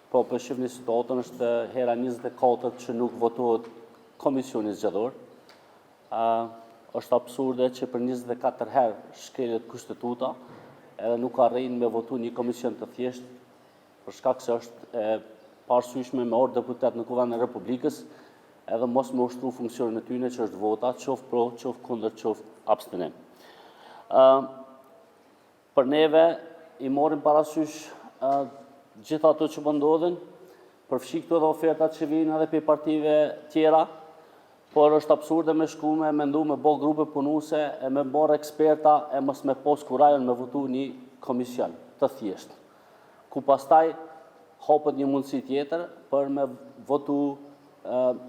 Po, për shifni situatën është hera 24 që nuk votohet komisioni zgjedhor. Është absurde që për 24 herë shkelet kushtetuta edhe nuk arrin me votu një komision të thjesht për shkak se është e parësyshme me orë deputet në Kuvendin e Republikës edhe mos me ushtru funksionin e tyne që është vota, qoftë pro, qoftë kundër, qoftë abstenim. Për neve i morim parasysh gjitha ato që pëndodhin, përfshi këto dhe ofertat që vinë edhe për partive tjera, por është absurde me shku me mendu me bo grupe punuse e me borë eksperta e mos me pos kurajon me votu një komision të thjesht, ku pastaj hopët një mundësi tjetër për me votu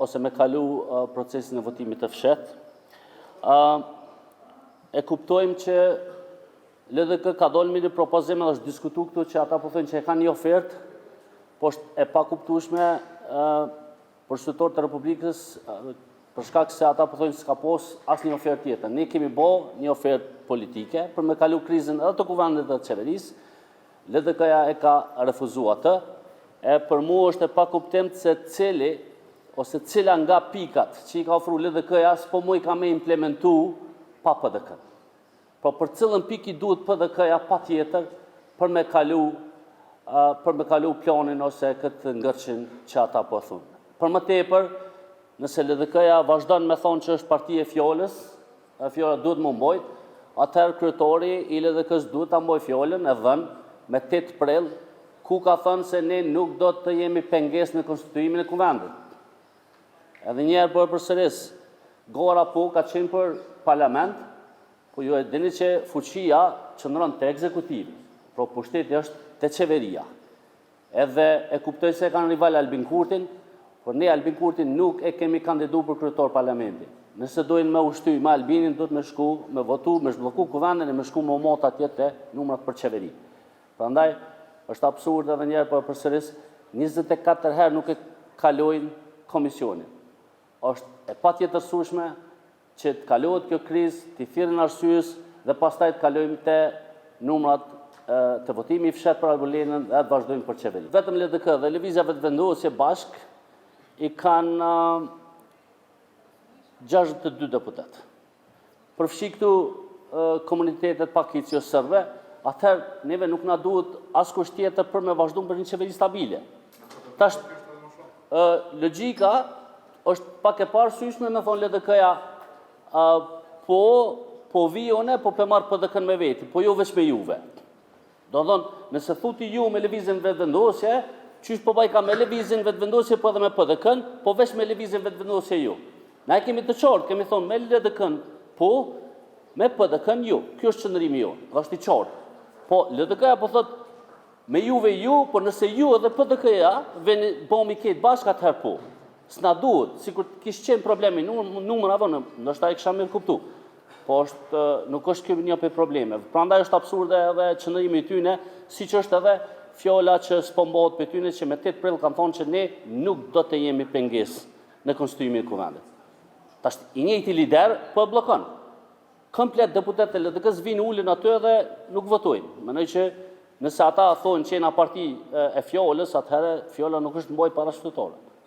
ose me kalu procesin e votimit të fshet. E kuptojmë që LDK ka dolë me një propozim dhe është diskutu këtu që ata po thënë që e ka një ofertë, po është e pa kuptueshme për qytetarët e Republikës, për shkak se ata po thënë s'ka pos as një ofertë tjetër. Ne kemi bo një ofertë politike për me kalu krizën edhe të kuvendit dhe të qeverisë. LDK-ja e ka refuzuar atë. E për mua është e pa kuptim se cila nga pikat që i ka ofru LDK-ja s'po mu i ka me implementu pa PDK. Po për cilën pik i duhet PDK-ja pa tjetër për me kalu planin ose këtë ngërçin që ata po thunë. Për më tepër, nëse LDK-ja vazhdon me thonë që është parti e fjalës, fjolla duhet më mbojt, atëherë kryetori i LDK-s duhet ta mboj fjalën e dhënë me 8 prill, ku ka thënë se ne nuk do të jemi pengesë në konstituimin e kuvendit. Edhe njerë për përsëris, gora po ka qenë për parlament, po ju e dini që fuqia qëndron te ekzekutivi, pro pushteti është te qeveria. Edhe e kuptoj se e kanë rival Albin Kurtin, por ne Albin Kurtin nuk e kemi kandidu për kryetor parlamenti. Nëse dojnë me ushty me Albinin, do të me shku, me votu, me zhbloku kuvendin e me shku me mota tjetë numrat për qeveri. Prandaj, është absurd edhe njerë për përsëris, 24 herë nuk e kalojnë komisionin. Është e pa tjetërsueshme që të kalohet kjo krizë, të thirrin arsyes dhe pastaj të kalojmë te numrat të votimi i fshet për Albulinën dhe të vazhdojmë për qeveri. Vetëm LDK dhe lëvizjave të vendosje bashkë i kanë 62 deputet. Përfshi këtu komunitetet pakicjo sërbe, atëherë neve nuk na duhet askush tjetër për me vazhdu për një qeveri stabile. Tash, logjika është pak e parësyshme me thonë LDK-ja, po vijone, po pe marë PDK-n me veti, po jo veç me juve. Do thonë, nëse thuti ju me lëvizjen vetëvendosje, qysh po bajka me lëvizjen vetëvendosje po edhe me PDK-n, po veç me lëvizjen vetëvendosje ju. Na e kemi të qartë, kemi thonë me LDK-n po, me PDK-n ju. Kjo është qëndërimi ju, dhe është i qartë. Po LDK-ja po thotë me juve ju, por nëse ju edhe PDK-ja bëmi ketë bashkë atëherë po. S'na duhet, sikur kishë qenë problemi, numër avë, ndoshta e kisha mirë kuptu. Po nuk është kjo një për probleme. Prandaj është absurde edhe qëndërimi i tyne, si që është edhe fjolla që s'po mbohet për tyne që me 8 prill kanë thonë që ne nuk do të jemi pengesë në konstituimin e kuvendit. Tash i njëjti lider po e bllokon. Komplet deputetët e LDK-s vinë ulën aty dhe nuk votojnë. Mendoj që nëse ata thonë që jena parti e fjollës, atëherë fjolla nuk është mbojë para qytetarëve.